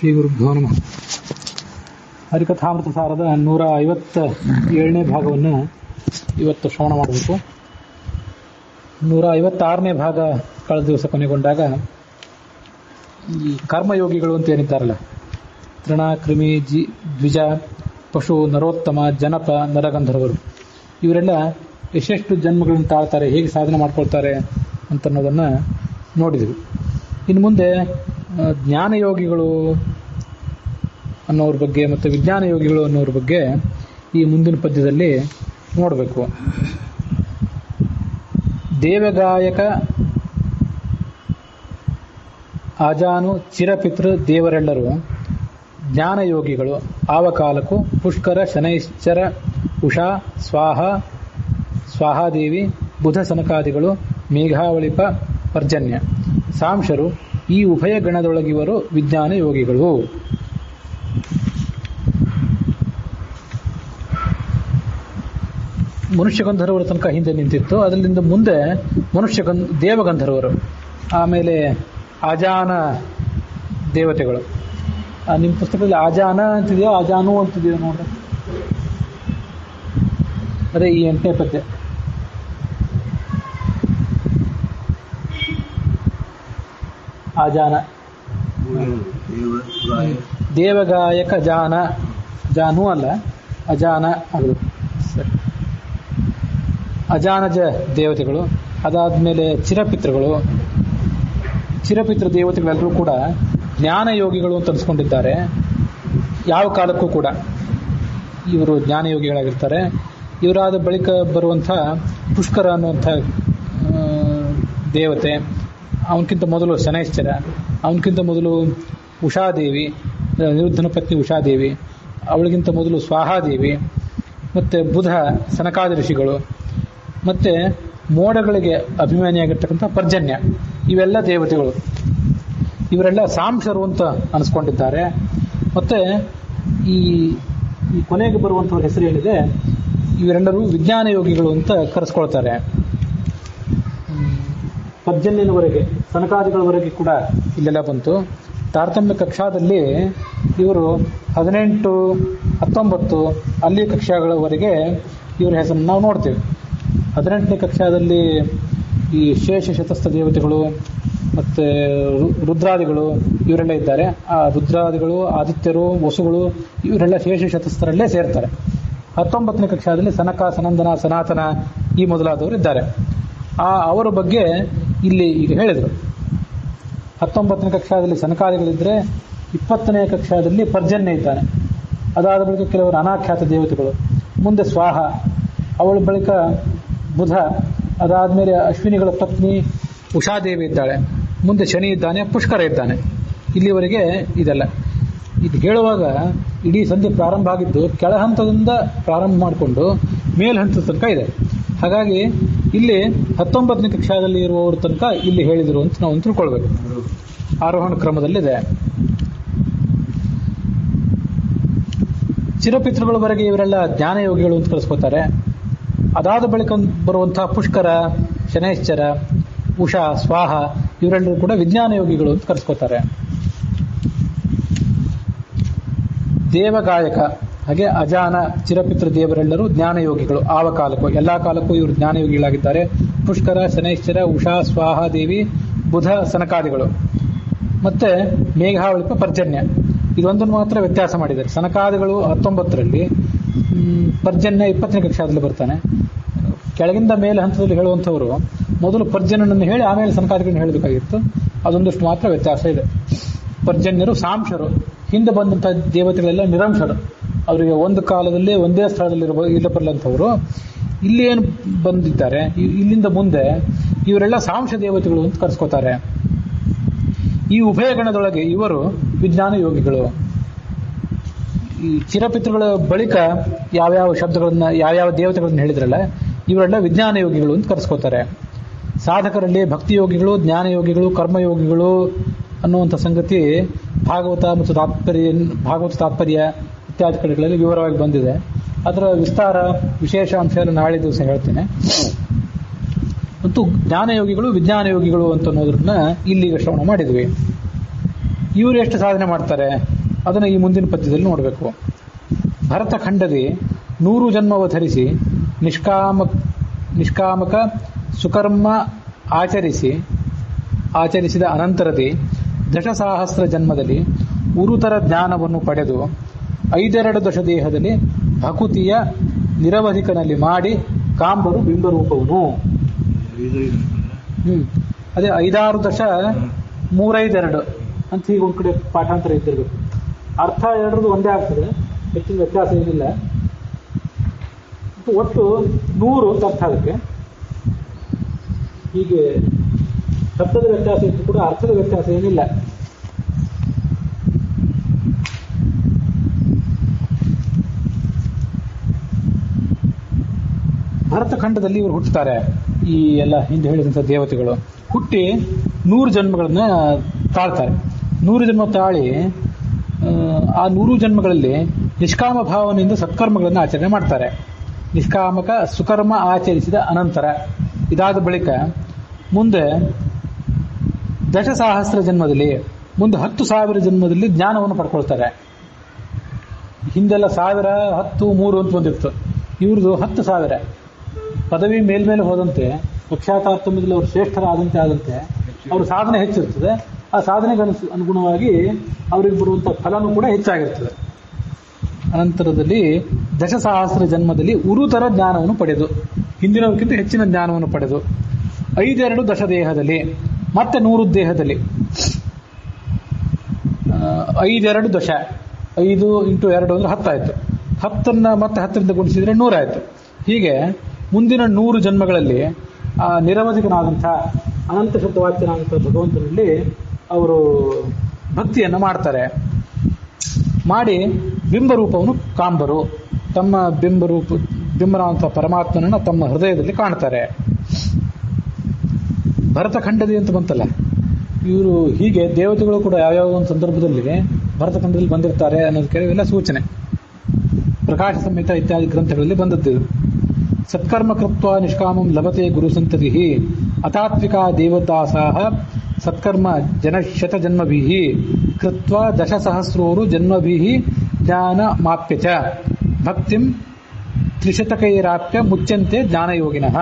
ಶ್ರೀ ಗುರುಭ್ಯೋ ನಮಃ. ಹರಿಕಥಾಮೃತ ಸಾರದ 157ನೇ ಭಾಗವನ್ನು ಇವತ್ತು ಶ್ರವಣ ಮಾಡಬೇಕು. 156ನೇ ಭಾಗ ಕಳೆದ ದಿವಸ ಕೊನೆಗೊಂಡಾಗ ಈ ಕರ್ಮಯೋಗಿಗಳು ಅಂತ ಏನಿದ್ದಾರಲ್ಲ, ತೃಣ, ಕ್ರಿಮಿ, ದ್ವಿಜ, ಪಶು, ನರೋತ್ತಮ, ಜನಪ, ನರಗಂಧರ್ವರು, ಇವರೆಲ್ಲ ಎಷ್ಟೆಷ್ಟು ಜನ್ಮಗಳನ್ನು ತಾಳ್ತಾರೆ, ಹೇಗೆ ಸಾಧನೆ ಮಾಡ್ಕೊಳ್ತಾರೆ ಅಂತನ್ನೋದನ್ನು ನೋಡಿದ್ವಿ. ಇನ್ನು ಮುಂದೆ ಜ್ಞಾನಯೋಗಿಗಳು ಅನ್ನೋರ ಬಗ್ಗೆ ಮತ್ತು ವಿಜ್ಞಾನ ಯೋಗಿಗಳು ಅನ್ನೋರ ಬಗ್ಗೆ ಈ ಮುಂದಿನ ಪದ್ಯದಲ್ಲಿ ನೋಡಬೇಕು. ದೇವಗಾಯಕ ಆಜಾನು ಚಿರಪಿತೃ ದೇವರೆಲ್ಲರೂ ಜ್ಞಾನಯೋಗಿಗಳು. ಆವಕಾಲಕ್ಕೂ ಪುಷ್ಕರ, ಶನೈಶ್ಚರ, ಉಷಾ, ಸ್ವಾಹಾದೇವಿ, ಬುಧ ಸನಕಾದಿಗಳು, ಮೇಘಾವಳಿಪ, ಪರ್ಜನ್ಯ, ಸಾಂಶರು ಈ ಉಭಯ ಗಣದೊಳಗಿವರು ವಿಜ್ಞಾನ ಯೋಗಿಗಳು. ಮನುಷ್ಯಗಂಧರ್ವರ ತನಕ ಹಿಂದೆ ನಿಂತಿತ್ತು. ಅದರಿಂದ ಮುಂದೆ ದೇವಗಂಧರ್ವರು, ಆಮೇಲೆ ಆಜಾನ ದೇವತೆಗಳು. ನಿಮ್ಮ ಪುಸ್ತಕದಲ್ಲಿ ಆಜಾನ ಅಂತಿದೆಯೋ ಆಜಾನು ಅಂತಿದೆಯೋ ನೋಡ್ರಿ, ಅದೇ ಈ 8ನೇ ಪದ್ಯ. ಆಜಾನ ದೇವಗಾಯಕ ಜಾನು ಅಲ್ಲ, ಅಜಾನ ಅದು ಸರಿ. ಅಜಾನಜ ದೇವತೆಗಳು, ಅದಾದಮೇಲೆ ಚಿರಪಿತೃಗಳು. ಚಿರಪಿತೃ ದೇವತೆಗಳೆಲ್ಲರೂ ಕೂಡ ಜ್ಞಾನಯೋಗಿಗಳು ಅಂತ ಅನ್ಸ್ಕೊಂಡಿದ್ದಾರೆ. ಯಾವ ಕಾಲಕ್ಕೂ ಕೂಡ ಇವರು ಜ್ಞಾನಯೋಗಿಗಳಾಗಿರ್ತಾರೆ. ಇವರಾದ ಬಳಿಕ ಬರುವಂಥ ಪುಷ್ಕರ ಅನ್ನುವಂಥ ದೇವತೆ, ಅವನಕ್ಕಿಂತ ಮೊದಲು ಶನೈಶ್ಚರ, ಅವನಕ್ಕಿಂತ ಮೊದಲು ಉಷಾದೇವಿ, ನಿರುದ್ಧನ ಪತ್ನಿ ಉಷಾದೇವಿ, ಅವಳಿಗಿಂತ ಮೊದಲು ಸ್ವಾಹಾದೇವಿ, ಮತ್ತು ಬುಧ ಸನಕಾದಿ ಋಷಿಗಳು, ಮತ್ತು ಮೋಡಗಳಿಗೆ ಅಭಿಮಾನಿಯಾಗಿರ್ತಕ್ಕಂಥ ಪರ್ಜನ್ಯ, ಇವೆಲ್ಲ ದೇವತೆಗಳು. ಇವರೆಲ್ಲ ಸಾಂಶರು ಅಂತ ಅನಿಸ್ಕೊಂಡಿದ್ದಾರೆ. ಮತ್ತು ಈ ಕೊನೆಗೆ ಬರುವಂಥವ್ರ ಹೆಸರು ಏನಿದೆ, ಇವರೆಲ್ಲರೂ ವಿಜ್ಞಾನ ಯೋಗಿಗಳು ಅಂತ ಕರೆಸ್ಕೊಳ್ತಾರೆ. ಪರ್ಜನ್ಯನವರೆಗೆ, ಸನಕಾದಿಗಳವರೆಗೆ ಕೂಡ ಇಲ್ಲೆಲ್ಲ ಬಂತು. ತಾರತಮ್ಯ ಕಕ್ಷಾದಲ್ಲಿ ಇವರು 18, 19 ಅಲ್ಲಿ ಕಕ್ಷಾಗಳವರೆಗೆ ಇವರ ಹೆಸರನ್ನು ನಾವು ನೋಡ್ತೇವೆ. 18ನೇ ಕಕ್ಷಾದಲ್ಲಿ ಈ ಶೇಷ ಶತಸ್ಥ ದೇವತೆಗಳು ಮತ್ತು ರುದ್ರಾದಿಗಳು ಇವರೆಲ್ಲ ಇದ್ದಾರೆ. ಆ ರುದ್ರಾದಿಗಳು, ಆದಿತ್ಯರು, ವಸುಗಳು ಇವರೆಲ್ಲ ಶೇಷ ಶತಸ್ಥರಲ್ಲೇ ಸೇರ್ತಾರೆ. 19ನೇ ಕಕ್ಷಾದಲ್ಲಿ ಸನಕ, ಸನಂದನ, ಸನಾತನ ಈ ಮೊದಲಾದವರು ಇದ್ದಾರೆ. ಅವರ ಬಗ್ಗೆ ಇಲ್ಲಿ ಈಗ ಹೇಳಿದರು. 19ನೇ ಕಕ್ಷಾದಲ್ಲಿ ಸನಕಾದಿಗಳಿದ್ದರೆ 20ನೇ ಕಕ್ಷಾದಲ್ಲಿ ಪರ್ಜನ್ಯ ಇದ್ದಾನೆ. ಅದಾದ ಬಳಿಕ ಕೆಲವರು ಅನಾಖ್ಯಾತ ದೇವತೆಗಳು, ಮುಂದೆ ಸ್ವಾಹ, ಅವಳ ಬಳಿಕ ಬುಧ, ಅದಾದಮೇಲೆ ಅಶ್ವಿನಿಗಳ ಪತ್ನಿ ಉಷಾದೇವಿ ಇದ್ದಾಳೆ, ಮುಂದೆ ಶನಿ ಇದ್ದಾನೆ, ಪುಷ್ಕರ ಇದ್ದಾನೆ. ಇಲ್ಲಿವರೆಗೆ ಇದೆಲ್ಲ. ಇದು ಹೇಳುವಾಗ ಇಡೀ ಸಂಧಿ ಪ್ರಾರಂಭ ಆಗಿದ್ದು ಕೆಳ ಹಂತದಿಂದ ಪ್ರಾರಂಭ ಮಾಡಿಕೊಂಡು ಮೇಲ್ ಹಂತದ ತನಕ ಇದೆ. ಹಾಗಾಗಿ ಇಲ್ಲಿ 19ನೇ ಕಕ್ಷಾದಲ್ಲಿ ಇರುವವರ ತನಕ ಇಲ್ಲಿ ಹೇಳಿದರು ಅಂತ ನಾವು ತಿಳ್ಕೊಳ್ಬೇಕು. ಆರೋಹಣ ಕ್ರಮದಲ್ಲಿದೆ. ಚಿರಪಿತೃಗಳವರೆಗೆ ಇವರೆಲ್ಲ ಜ್ಞಾನಯೋಗಿಗಳು ಅಂತ ಕಳಿಸ್ಕೋತಾರೆ. ಅದಾದ ಬಳಿಕ ಬರುವಂತಹ ಪುಷ್ಕರ, ಶನೈಶ್ಚರ, ಉಷಾ, ಸ್ವಾಹ ಇವರೆಲ್ಲರೂ ಕೂಡ ವಿಜ್ಞಾನ ಯೋಗಿಗಳು ಅಂತ ಕರೆಸ್ಕೋತಾರೆ. ದೇವಗಾಯಕ ಹಾಗೆ ಅಜಾನ ಚಿರಪಿತೃ ದೇವರೆಲ್ಲರೂ ಜ್ಞಾನಯೋಗಿಗಳು. ಆವ ಕಾಲಕ್ಕೂ ಎಲ್ಲ ಕಾಲಕ್ಕೂ ಇವರು ಜ್ಞಾನಯೋಗಿಗಳಾಗಿದ್ದಾರೆ. ಪುಷ್ಕರ, ಶನೈಶ್ಚರ, ಉಷಾ, ಸ್ವಾಹ ದೇವಿ, ಬುಧ ಸನಕಾದಿಗಳು, ಮತ್ತೆ ಮೇಘಾವಳಿಪ, ಪರ್ಜನ್ಯ ಇದೊಂದನ್ನು ಮಾತ್ರ ವ್ಯತ್ಯಾಸ ಮಾಡಿದ್ದಾರೆ. ಸನಕಾದಿಗಳು 19ರಲ್ಲಿ, ಪರ್ಜನ್ಯ 20ನೇ ಕಕ್ಷಾದಲ್ಲಿ ಬರ್ತಾನೆ. ಕೆಳಗಿಂದ ಮೇಲೆ ಹಂತದಲ್ಲಿ ಹೇಳುವಂಥವರು ಮೊದಲು ಪರ್ಜನ್ಯನನ್ನು ಹೇಳಿ ಆಮೇಲೆ ಸನಕಾದಿಗಳನ್ನು ಹೇಳಬೇಕಾಗಿತ್ತು. ಅದೊಂದಷ್ಟು ಮಾತ್ರ ವ್ಯತ್ಯಾಸ ಇದೆ. ಪರ್ಜನ್ಯರು ಸಾಂಶರು, ಹಿಂದೆ ಬಂದಂಥ ದೇವತೆಗಳೆಲ್ಲ ನಿರಂಶರು, ಅವರಿಗೆ ಒಂದು ಕಾಲದಲ್ಲಿ ಒಂದೇ ಸ್ಥಳದಲ್ಲಿ ಇರಬಲ್ಲಂಥವರು. ಇಲ್ಲಿ ಏನು ಬಂದಿದ್ದಾರೆ, ಇಲ್ಲಿಂದ ಮುಂದೆ ಇವರೆಲ್ಲ ಸಾಂಶ ದೇವತೆಗಳು ಅಂತ ಕರೆಸ್ಕೋತಾರೆ. ಈ ಉಭಯ ಗಣದೊಳಗೆ ಇವರು ವಿಜ್ಞಾನ ಯೋಗಿಗಳು. ಈ ಚಿರಪಿತೃಗಳ ಬಳಿಕ ಯಾವ್ಯಾವ ಶಬ್ದಗಳನ್ನ, ಯಾವ್ಯಾವ ದೇವತೆಗಳನ್ನ ಹೇಳಿದ್ರಲ್ಲ, ಇವರೆಲ್ಲ ವಿಜ್ಞಾನ ಯೋಗಿಗಳು ಅಂತ ಕರೆಸ್ಕೋತಾರೆ. ಸಾಧಕರಲ್ಲಿ ಭಕ್ತಿಯೋಗಿಗಳು, ಜ್ಞಾನಯೋಗಿಗಳು, ಕರ್ಮಯೋಗಿಗಳು ಅನ್ನುವಂಥ ಸಂಗತಿ ಭಾಗವತ ಮತ್ತು ತಾತ್ಪರ್ಯ ಇತ್ಯಾದಿ ಕಡೆಗಳಲ್ಲಿ ವಿವರವಾಗಿ ಬಂದಿದೆ. ಅದರ ವಿಸ್ತಾರ, ವಿಶೇಷ ಅಂಶ ಎಲ್ಲ ನಾಳೆ ದಿವಸ ಹೇಳ್ತೇನೆ. ಮತ್ತು ಜ್ಞಾನಯೋಗಿಗಳು, ವಿಜ್ಞಾನ ಯೋಗಿಗಳು ಅಂತ ಅನ್ನೋದನ್ನ ಇಲ್ಲಿಗೆ ಶ್ರವಣ ಮಾಡಿದ್ವಿ. ಇವರು ಎಷ್ಟು ಸಾಧನೆ ಮಾಡ್ತಾರೆ ಅದನ್ನು ಈ ಮುಂದಿನ ಪದ್ಯದಲ್ಲಿ ನೋಡಬೇಕು. ಭರತ ಖಂಡದಿ 100 ಜನ್ಮವ ಧರಿಸಿ ನಿಷ್ಕಾಮಕ ಸುಕರ್ಮ ಆಚರಿಸಿದ ಅನಂತರದಿ ದಶಸಹಸ್ರ ಜನ್ಮದಲ್ಲಿ ಉರುತರ ಜ್ಞಾನವನ್ನು ಪಡೆದು 5 ದಶದೇಹದಲ್ಲಿ ಭಕುತಿಯ ನಿರವಧಿಕನಲ್ಲಿ ಮಾಡಿ ಕಾಂಬರು ಬಿಂಬರೂಪವನು. ಅದೇ 5-6 ದಶ 3-5-2 ಅಂತ ಹೀಗೆ ಒಂದ್ ಕಡೆ ಪಾಠಾಂತರ ಇದ್ದಿರ್ಬೇಕು. ಅರ್ಥ ಎರಡರದು ಒಂದೇ ಆಗ್ತದೆ, ಹೆಚ್ಚಿನ ವ್ಯತ್ಯಾಸ ಏನಿಲ್ಲ. ಒಟ್ಟು 100 ಅಂತ ಅರ್ಥ ಅದಕ್ಕೆ. ಹೀಗೆ ಶಬ್ದದ ವ್ಯತ್ಯಾಸ ಇದ್ದು ಕೂಡ ಅರ್ಥದ ವ್ಯತ್ಯಾಸ ಏನಿಲ್ಲ. ಭರತ ಖಂಡದಲ್ಲಿ ಇವರು ಹುಟ್ಟುತ್ತಾರೆ. ಈ ಎಲ್ಲ ಹಿಂದೆ ಹೇಳಿದಂಥ ದೇವತೆಗಳು ಹುಟ್ಟಿ 100 ಜನ್ಮಗಳನ್ನ ತಾಳ್ತಾರೆ. 100 ಜನ್ಮ ತಾಳಿ ಆ 100 ಜನ್ಮಗಳಲ್ಲಿ ನಿಷ್ಕಾಮ ಭಾವನೆಯಿಂದ ಸತ್ಕರ್ಮಗಳನ್ನು ಆಚರಣೆ ಮಾಡ್ತಾರೆ. ನಿಷ್ಕಾಮಕ ಸುಕರ್ಮ ಆಚರಿಸಿದ ಅನಂತರ ಇದಾದ ಬಳಿಕ ಮುಂದೆ ದಶಸಹಸ್ರ ಜನ್ಮದಲ್ಲಿ ಮುಂದೆ 10,000 ಜನ್ಮದಲ್ಲಿ ಜ್ಞಾನವನ್ನು ಪಡ್ಕೊಳ್ತಾರೆ. ಹಿಂದೆಲ್ಲ 1000, 10, 3 ಅಂತ ಬಂದಿತ್ತು. ಇವ್ರದ್ದು 10,000 ಪದವಿ ಮೇಲ್ಮೇಲೆ ಹೋದಂತೆ ಪಕ್ಷಾತಾರತಮ್ಯದಲ್ಲಿ ಅವರು ಶ್ರೇಷ್ಠರಾದಂತೆ ಅವ್ರ ಸಾಧನೆ ಹೆಚ್ಚಿರ್ತದೆ. ಆ ಸಾಧನೆಗೆ ಅನುಗುಣವಾಗಿ ಅವರಿಗೆ ಬರುವಂಥ ಫಲನೂ ಕೂಡ ಹೆಚ್ಚಾಗಿರ್ತದೆ. ಅನಂತರದಲ್ಲಿ ದಶಸಹಸ್ರ ಜನ್ಮದಲ್ಲಿ ಉರುತರ ಜ್ಞಾನವನ್ನು ಪಡೆದು, ಹಿಂದಿನವರಿಗಿಂತ ಹೆಚ್ಚಿನ ಜ್ಞಾನವನ್ನು ಪಡೆದು 5 ದಶದೇಹದಲ್ಲಿ ಮತ್ತೆ 100 ದೇಹದಲ್ಲಿ 5 ದಶ 5 × 2 ಅಂದ್ರೆ 10 ಆಯ್ತು. 10 ಮತ್ತೆ 10ರಿಂದ ಗುಣಿಸಿದ್ರೆ 100 ಆಯ್ತು. ಹೀಗೆ ಮುಂದಿನ 100 ಜನ್ಮಗಳಲ್ಲಿ ಆ ನಿರವಧಿಕನಾದಂಥ ಅನಂತ ಶಬ್ದವಾಚ್ಯನಾದಂಥ ಭಗವಂತನಲ್ಲಿ ಅವರು ಭಕ್ತಿಯನ್ನು ಮಾಡ್ತಾರೆ. ಮಾಡಿ ಬಿಂಬರೂಪವನ್ನು ಕಾಂಬರು, ತಮ್ಮ ಬಿಂಬನಾದಂಥ ಪರಮಾತ್ಮನನ್ನು ತಮ್ಮ ಹೃದಯದಲ್ಲಿ ಕಾಣ್ತಾರೆ. ಭರತಖಂಡದಿ ಅಂತ ಬಂತಲ್ಲ, ಇವರು ಹೀಗೆ ದೇವತೆಗಳು ಕೂಡ ಯಾವ್ಯಾವ ಒಂದು ಸಂದರ್ಭದಲ್ಲಿ ಭರತಖಂಡದಲ್ಲಿ ಬಂದಿರ್ತಾರೆ ಅನ್ನೋದಕ್ಕೆ ಇವೆಲ್ಲ ಸೂಚನೆ. ಪ್ರಕಾಶ ಸಂಹಿತ ಇತ್ಯಾದಿ ಗ್ರಂಥಗಳಲ್ಲಿ ಬಂದದ್ದು. ಸತ್ಕರ್ಮ ಕೃತ್ವ ನಿಷ್ಕಾಮಂ ಲಭತೆ ಗುರುಸಂತತಿ ಅತಾತ್ವಿಕಾ ದೇವತಾಸಾಹ ಸತ್ಕರ್ಮ ಶತಜನ್ಮಭಿಃ ಕೃತ್ವ ದಶಸಹಸ್ರೋರು ಜನ್ಮಭಿಃ ಜ್ಞಾನ ಮಾಪ್ಯ ಚ ಭಕ್ತಿಂ ತ್ರಿಶತಕೈರಾಪ್ಯ ಮುಚ್ಚಂತೆ ಜ್ಞಾನಯೋಗಿನಃ.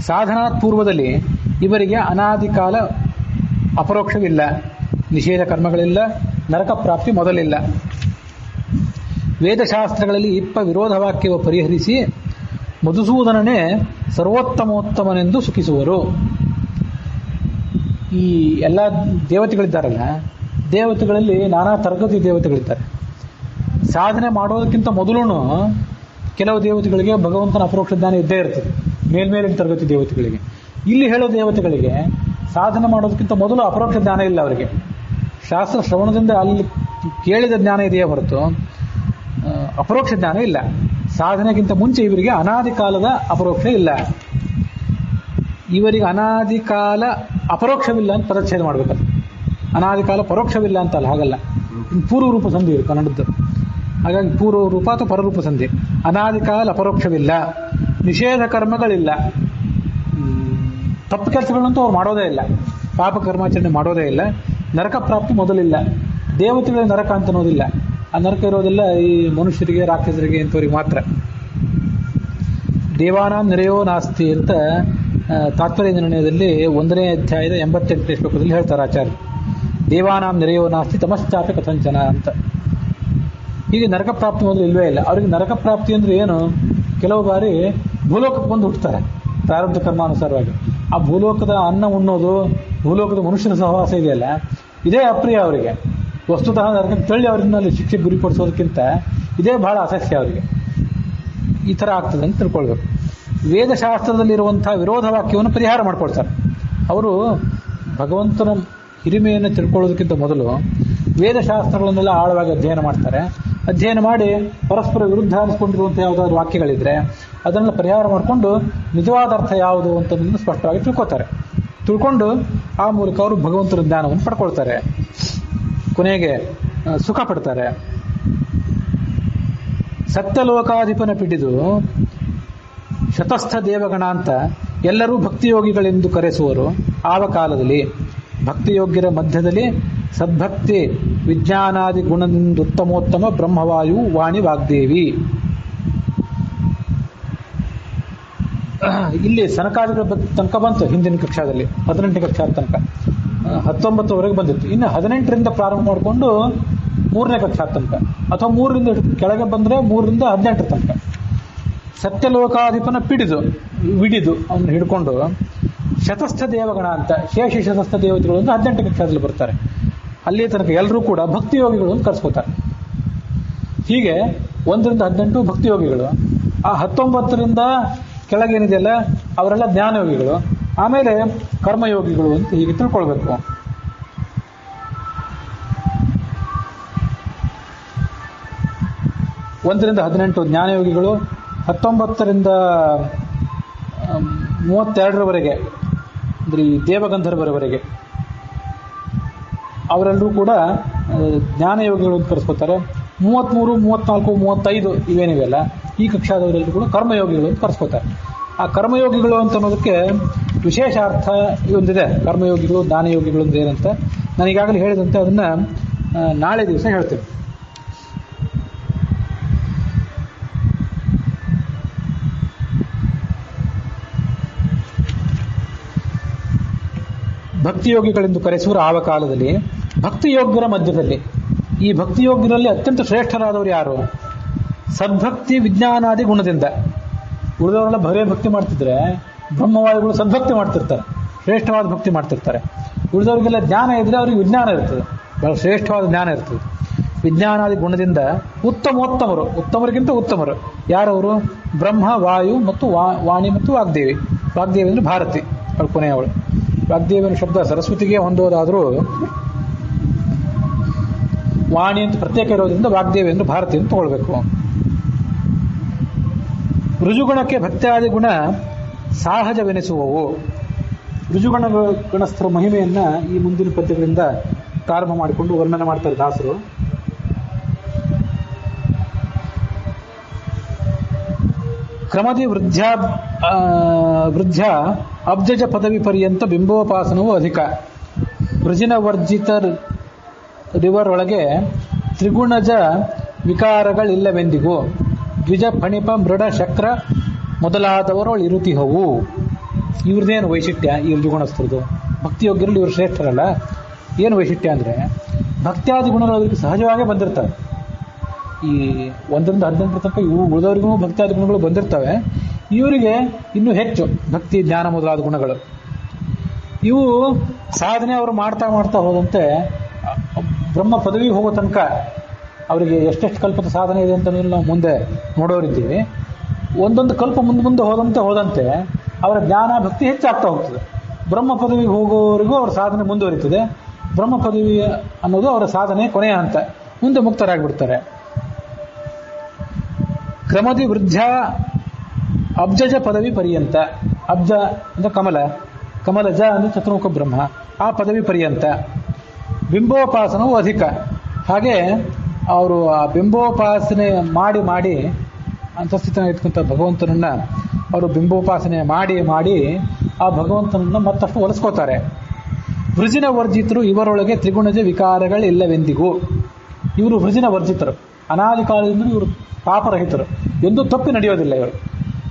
ಸಾಧನಾತ್ ಪೂರ್ವದಲ್ಲಿ ಇವರಿಗೆ ಅನಾದಿ ಕಾಲ ಅಪರೋಕ್ಷವಿಲ್ಲ, ನಿಷೇಧ ಕರ್ಮಗಳಿಲ್ಲ, ನರಕ ಪ್ರಾಪ್ತಿ ಮೊದಲಿಲ್ಲ. ವೇದಶಾಸ್ತ್ರಗಳಲ್ಲಿ ವಿರೋಧ ವಾಕ್ಯವ ಪರಿಹರಿಸಿ ಮಧುಸೂದನನೇ ಸರ್ವೋತ್ತಮೋತ್ತಮನೆಂದು ಸುಖಿಸುವರು. ಈ ಎಲ್ಲ ದೇವತೆಗಳಿದ್ದಾರಲ್ಲ, ದೇವತೆಗಳಲ್ಲಿ ನಾನಾ ತರಗತಿ ದೇವತೆಗಳಿದ್ದಾರೆ. ಸಾಧನೆ ಮಾಡೋದಕ್ಕಿಂತ ಮೊದಲು ಕೆಲವು ದೇವತೆಗಳಿಗೆ ಭಗವಂತನ ಅಪರೋಕ್ಷ ಜ್ಞಾನ ಇದ್ದೇ ಇರ್ತದೆ, ಮೇಲ್ಮೇಲಿನ ತರಗತಿ ದೇವತೆಗಳಿಗೆ. ಇಲ್ಲಿ ಹೇಳೋ ದೇವತೆಗಳಿಗೆ ಸಾಧನೆ ಮಾಡೋದಕ್ಕಿಂತ ಮೊದಲು ಅಪರೋಕ್ಷ ಜ್ಞಾನ ಇಲ್ಲ. ಅವರಿಗೆ ಶಾಸ್ತ್ರ ಶ್ರವಣದಿಂದ ಅಲ್ಲಿ ಕೇಳಿದ ಜ್ಞಾನ ಇದೆಯೇ ಹೊರತು ಅಪರೋಕ್ಷ ಜ್ಞಾನ ಇಲ್ಲ. ಸಾಧನೆಗಿಂತ ಮುಂಚೆ ಇವರಿಗೆ ಅನಾದಿ ಕಾಲದ ಅಪರೋಕ್ಷ ಇಲ್ಲ. ಇವರಿಗೆ ಅನಾದಿ ಕಾಲ ಅಪರೋಕ್ಷವಿಲ್ಲ ಅಂತ ಪದಚ್ಛೇದ ಮಾಡಬೇಕಲ್ಲ. ಅನಾದಿ ಕಾಲ ಪರೋಕ್ಷವಿಲ್ಲ ಅಂತಲ್ಲ, ಹಾಗಲ್ಲ. ಪೂರ್ವ ರೂಪ ಸಂಧಿ ಇವರು ಕನ್ನಡದ್ದು. ಹಾಗಾಗಿ ಪೂರ್ವ ರೂಪ ಅಥವಾ ಪರರೂಪ ಸಂಧಿ. ಅನಾದಿ ಕಾಲ ಅಪರೋಕ್ಷವಿಲ್ಲ, ನಿಷೇಧ ಕರ್ಮಗಳಿಲ್ಲ, ತಪ್ಪು ಕೆಲಸಗಳಂತೂ ಅವ್ರು ಮಾಡೋದೇ ಇಲ್ಲ, ಪಾಪ ಕರ್ಮಾಚರಣೆ ಮಾಡೋದೇ ಇಲ್ಲ, ನರಕ ಪ್ರಾಪ್ತಿ ಮೊದಲಿಲ್ಲ. ದೇವತೆಗಳಿಗೆ ನರಕ ಅಂತ ಅನ್ನೋದಿಲ್ಲ. ಆ ನರಕ ಇರೋದೆಲ್ಲ ಈ ಮನುಷ್ಯರಿಗೆ, ರಾಕ್ಷಸರಿಗೆ ಇಂಥವ್ರಿಗೆ ಮಾತ್ರ. ದೇವಾನಾಂ ನಿರಯೋ ನಾಸ್ತಿ ಅಂತ ತಾತ್ಪರ್ಯ ನಿರ್ಣಯದಲ್ಲಿ 1ನೇ ಅಧ್ಯಾಯದ 88ನೇ ಶ್ಲೋಕದಲ್ಲಿ ಹೇಳ್ತಾರೆ ಆಚಾರ್ಯ. ದೇವಾನಾಂ ನಿರಯೋ ನಾಸ್ತಿ ತಮಶ್ಚಾಪಿ ಕಥಂಚನ ಅಂತ. ಹೀಗೆ ನರಕ ಪ್ರಾಪ್ತಿ ಮೊದಲು ಇಲ್ವೇ ಇಲ್ಲ. ಅವರಿಗೆ ನರಕ ಪ್ರಾಪ್ತಿ ಅಂದ್ರೆ ಏನು? ಕೆಲವು ಬಾರಿ ಭೂಲೋಕಕ್ಕೆ ಬಂದು ಹುಟ್ಟುತ್ತಾರೆ ಪ್ರಾರಬ್ಧ ಕರ್ಮಾನುಸಾರವಾಗಿ. ಆ ಭೂಲೋಕದ ಅನ್ನ ಉಣ್ಣೋದು, ಭೂಲೋಕದ ಮನುಷ್ಯನ ಸಹವಾಸ ಇದೆಯಲ್ಲ, ಇದೇ ಅಪ್ರಿಯ ಅವರಿಗೆ. ವಸ್ತುತಃ ನರಕಕ್ಕೆ ತಳ್ಳಿ ಅವರಿನಲ್ಲಿ ಶಿಕ್ಷೆಗೆ ಗುರಿಪಡಿಸೋದಕ್ಕಿಂತ ಇದೇ ಬಹಳ ಅಸಹ್ಯ ಅವರಿಗೆ. ಈ ಥರ ಆಗ್ತದೆ ಅಂತ ತಿಳ್ಕೊಳ್ಬೇಕು. ವೇದಶಾಸ್ತ್ರದಲ್ಲಿರುವಂಥ ವಿರೋಧ ವಾಕ್ಯವನ್ನು ಪರಿಹಾರ ಮಾಡ್ಕೊಳ್ತಾರೆ. ಅವರು ಭಗವಂತನ ಹಿರಿಮೆಯನ್ನು ತಿಳ್ಕೊಳ್ಳೋದಕ್ಕಿಂತ ಮೊದಲು ವೇದಶಾಸ್ತ್ರಗಳನ್ನೆಲ್ಲ ಆಳವಾಗಿ ಅಧ್ಯಯನ ಮಾಡ್ತಾರೆ. ಅಧ್ಯಯನ ಮಾಡಿ ಪರಸ್ಪರ ವಿರುದ್ಧ ಅನಿಸ್ಕೊಂಡಿರುವಂಥ ಯಾವುದಾದ್ರು ವಾಕ್ಯಗಳಿದ್ರೆ ಅದನ್ನೆಲ್ಲ ಪರಿಹಾರ ಮಾಡಿಕೊಂಡು ನಿಜವಾದ ಅರ್ಥ ಯಾವುದು ಅಂತಂದು ಸ್ಪಷ್ಟವಾಗಿ ತಿಳ್ಕೊಂಡು ಆ ಮೂಲಕ ಅವರು ಭಗವಂತನ ಜ್ಞಾನವನ್ನು ಪಡ್ಕೊಳ್ತಾರೆ. ಕೊನೆಗೆ ಸುಖ ಪಡ್ತಾರೆ. ಸತ್ಯಲೋಕಾಧಿಪನ ಪಿಡಿದು ಶತಸ್ಥ ದೇವಗಣ ಅಂತ ಎಲ್ಲರೂ ಭಕ್ತಿಯೋಗಿಗಳೆಂದು ಕರೆಸುವರು. ಆವ ಕಾಲದಲ್ಲಿ ಭಕ್ತಿಯೋಗ್ಯರ ಮಧ್ಯದಲ್ಲಿ ಸದ್ಭಕ್ತಿ ವಿಜ್ಞಾನಾದಿ ಗುಣದಿಂದ ಉತ್ತಮೋತ್ತಮ ಬ್ರಹ್ಮವಾಯು ವಾಣಿ ವಾಗ್ದೇವಿ. ಇಲ್ಲಿ ಸನಕಾದಿಗಳ ತನಕ ಬಂತು ಹಿಂದಿನ ಕಕ್ಷಾದಲ್ಲಿ, 18ನೇ ಕಕ್ಷಾದ ತನಕ, 19ವರೆಗೆ ಬಂದಿತ್ತು. ಇನ್ನು 18ರಿಂದ ಪ್ರಾರಂಭ ಮಾಡಿಕೊಂಡು 3ನೇ ಕಕ್ಷಾದ ತನಕ, ಅಥವಾ 3ರಿಂದ ಕೆಳಗೆ ಬಂದರೆ 3ರಿಂದ 18ರ ತನಕ ಸತ್ಯಲೋಕಾಧಿಪನ ವಿಡಿದು ಅವನ್ನ ಹಿಡ್ಕೊಂಡು ಶತಸ್ಥ ದೇವಗಣ ಅಂತ ಶೇಷ ಶತಸ್ಥ ದೇವತೆಗಳು ಅಂತ 18ನೇ ಕಕ್ಷಾದಲ್ಲಿ ಬರ್ತಾರೆ. ಅಲ್ಲಿ ತನಕ ಎಲ್ಲರೂ ಕೂಡ ಭಕ್ತಿಯೋಗಿಗಳು ಅಂತ ಕರೆಸ್ಕೋತಾರೆ. ಹೀಗೆ 1ರಿಂದ 18 ಭಕ್ತಿಯೋಗಿಗಳು, ಆ 19ರಿಂದ ಕೆಳಗೇನಿದೆಯಲ್ಲ ಅವರೆಲ್ಲ ಜ್ಞಾನಯೋಗಿಗಳು, ಆಮೇಲೆ ಕರ್ಮಯೋಗಿಗಳು ಅಂತ ಹೀಗೆ ತಿಳ್ಕೊಳ್ಬೇಕು. ಒಂದರಿಂದ 18 ಜ್ಞಾನಯೋಗಿಗಳು, 19ರಿಂದ 32ರವರೆಗೆ ಅಂದ್ರೆ ಈ ದೇವಗಂಧರ್ವರವರೆಗೆ ಅವರೆಲ್ಲರೂ ಕೂಡ ಜ್ಞಾನಯೋಗಿಗಳು ಅಂತ ಕರೆಸ್ಕೋತಾರೆ. 33, 34, 35 ಇವೇನಿವೆಲ್ಲ ಈ ಕಕ್ಷಾದವರೆಲ್ಲರೂ ಕೂಡ ಕರ್ಮಯೋಗಿಗಳು ಅಂತ ಕರೆಸ್ಕೋತಾರೆ. ಆ ಕರ್ಮಯೋಗಿಗಳು ಅಂತ ಅನ್ನೋದಕ್ಕೆ ವಿಶೇಷ ಅರ್ಥ ಒಂದಿದೆ. ಕರ್ಮಯೋಗಿಗಳು ಜ್ಞಾನಯೋಗಿಗಳು ಅಂತ ಏನಂತ ನಾನು ಈಗಾಗಲೇ ಹೇಳಿದಂತೆ ಅದನ್ನ ನಾಳೆ ದಿವಸ ಹೇಳ್ತೇನೆ. ಭಕ್ತಿಯೋಗಿಗಳೆಂದು ಕರೆಸುವರು ಆವ ಕಾಲದಲ್ಲಿ. ಭಕ್ತಿಯೋಗ್ಯರ ಮಧ್ಯದಲ್ಲಿ, ಈ ಭಕ್ತಿಯೋಗ್ಯರಲ್ಲಿ ಅತ್ಯಂತ ಶ್ರೇಷ್ಠರಾದವರು ಯಾರು? ಸದ್ಭಕ್ತಿ ವಿಜ್ಞಾನಾದಿ ಗುಣದಿಂದ. ಉಳಿದವರೆಲ್ಲ ಬರೇ ಭಕ್ತಿ ಮಾಡ್ತಿದ್ರೆ ಬ್ರಹ್ಮವಾದಿಗಳು ಸದ್ಭಕ್ತಿ ಮಾಡ್ತಿರ್ತಾರೆ, ಶ್ರೇಷ್ಠವಾದ ಭಕ್ತಿ ಮಾಡ್ತಿರ್ತಾರೆ. ಉಳಿದವರಿಗೆಲ್ಲ ಜ್ಞಾನ ಇದ್ರೆ ಅವ್ರಿಗೆ ವಿಜ್ಞಾನ ಇರ್ತದೆ, ಬಹಳ ಶ್ರೇಷ್ಠವಾದ ಜ್ಞಾನ ಇರ್ತದೆ. ವಿಜ್ಞಾನಾದಿ ಗುಣದಿಂದ ಉತ್ತಮೋತ್ತಮರು, ಉತ್ತಮರಿಗಿಂತ ಉತ್ತಮರು ಯಾರವರು? ಬ್ರಹ್ಮ, ವಾಯು ಮತ್ತು ವಾಣಿ ಮತ್ತು ವಾಗ್ದೇವಿ. ವಾಗ್ದೇವಿ ಅಂದ್ರೆ ಭಾರತಿ, ಅವಳು ಕೊನೆಯವಳು. ವಾಗ್ದೇವಿನ ಶಬ್ದ ಸರಸ್ವತಿಗೆ ಹೊಂದೋದಾದರೂ ವಾಣಿ ಅಂತ ಪ್ರತ್ಯೇಕ ಇರೋದ್ರಿಂದ ವಾಗ್ದೇವಿ ಅಂದ್ರೆ ಭಾರತಿ ಅಂತ ತಗೊಳ್ಬೇಕು. ಋಜುಗುಣಕ್ಕೆ ಭಕ್ತ್ಯಾದಿ ಗುಣ ಸಹಜವೆನಿಸುವವು. ಋಜುಗುಣಸ್ಥರ ಮಹಿಮೆಯನ್ನ ಈ ಮುಂದಿನ ಪದ್ಯಗಳಿಂದ ಪ್ರಾರಂಭ ಮಾಡಿಕೊಂಡು ವರ್ಣನೆ ಮಾಡ್ತಾರೆ ದಾಸರು. ಕ್ರಮದಿ ವೃದ್ಧ ಅಬ್ಜಜ ಪದವಿ ಪರ್ಯಂತ ಬಿಂಬೋಪಾಸನವೂ ಅಧಿಕ. ವೃಜಿನ ವರ್ಜಿತರಿವರೊಳಗೆ ತ್ರಿಗುಣಜ ವಿಕಾರಗಳಿಲ್ಲವೆಂದಿಗೂ. ದ್ವಿಜ ಫಣಿಪ ಮೃಡ ಶಕ್ರ ಮೊದಲಾದವರು ಇರುತಿಹವು. ಇವ್ರದ್ದೇನು ವೈಶಿಷ್ಟ್ಯ? ಈ ಋಜುಗುಣಸ್ಥರದು ಭಕ್ತಿಯೋಗ್ಯರಲ್ಲಿ ಇವರು ಶ್ರೇಷ್ಠರಲ್ಲ. ಏನು ವೈಶಿಷ್ಟ್ಯ ಅಂದರೆ ಭಕ್ತ್ಯಾದಿ ಗುಣಗಳು ಅವರಿಗೆ ಸಹಜವಾಗೇ ಬಂದಿರ್ತವೆ. ಈ 1ರಿಂದ 18 ತನಕ ಇವು ಉಳಿದವರಿಗೂ ಭಕ್ತ್ಯಾದಿ ಗುಣಗಳು ಬಂದಿರ್ತವೆ. ಇವರಿಗೆ ಇನ್ನೂ ಹೆಚ್ಚು ಭಕ್ತಿ ಜ್ಞಾನ ಮೊದಲಾದ ಗುಣಗಳು. ಇವು ಸಾಧನೆ ಅವರು ಮಾಡ್ತಾ ಮಾಡ್ತಾ ಹೋದಂತೆ ಬ್ರಹ್ಮ ಪದವಿ ಹೋಗೋ ತನಕ ಅವರಿಗೆ ಎಷ್ಟೆಷ್ಟು ಕಲ್ಪದ ಸಾಧನೆ ಇದೆ ಅಂತ ನಾವು ಮುಂದೆ ನೋಡೋರಿದ್ದೀವಿ. ಒಂದೊಂದು ಕಲ್ಪ ಮುಂದೆ ಹೋದಂತೆ ಅವರ ಜ್ಞಾನ ಭಕ್ತಿ ಹೆಚ್ಚಾಗ್ತಾ ಹೋಗ್ತದೆ. ಬ್ರಹ್ಮ ಪದವಿಗೆ ಹೋಗೋವರೆಗೂ ಅವರ ಸಾಧನೆ ಮುಂದುವರಿತದೆ. ಬ್ರಹ್ಮ ಪದವಿ ಅನ್ನೋದು ಅವರ ಸಾಧನೆ ಕೊನೆಯ ಹಂತ. ಮುಂದೆ ಮುಕ್ತರಾಗಿಬಿಡ್ತಾರೆ. ಕ್ರಮದಿ ವೃದ್ಧ ಅಬ್ಜಜ ಪದವಿ ಪರ್ಯಂತ. ಅಬ್ಜ ಅಂದ್ರೆ ಕಮಲಜ ಅಂದ್ರೆ ಚತುರ್ಮುಖ ಬ್ರಹ್ಮ, ಆ ಪದವಿ ಪರ್ಯಂತ. ಬಿಂಬೋಪಾಸನವು ಅಧಿಕ. ಹಾಗೆ ಅವರು ಆ ಬಿಂಬೋಪಾಸನೆ ಮಾಡಿ ಅಂತಸ್ಥಿತ ಇಟ್ಕೊಂತ ಭಗವಂತನನ್ನ ಅವರು ಬಿಂಬೋಪಾಸನೆ ಮಾಡಿ ಆ ಭಗವಂತನನ್ನ ಮತ್ತಷ್ಟು ಒಲಿಸ್ಕೋತಾರೆ. ವೃಜಿನ ವರ್ಜಿತರು ಇವರೊಳಗೆ ತ್ರಿಗುಣಜ ವಿಕಾರಗಳಿಲ್ಲವೆಂದಿಗೂ. ಇವರು ವೃಜಿನ ವರ್ಜಿತರು, ಅನಾದಿ ಕಾಲದಿಂದ ಇವರು ಪಾಪರಹಿತರು, ಎಂದೂ ತಪ್ಪಿ ನಡೆಯೋದಿಲ್ಲ. ಇವರು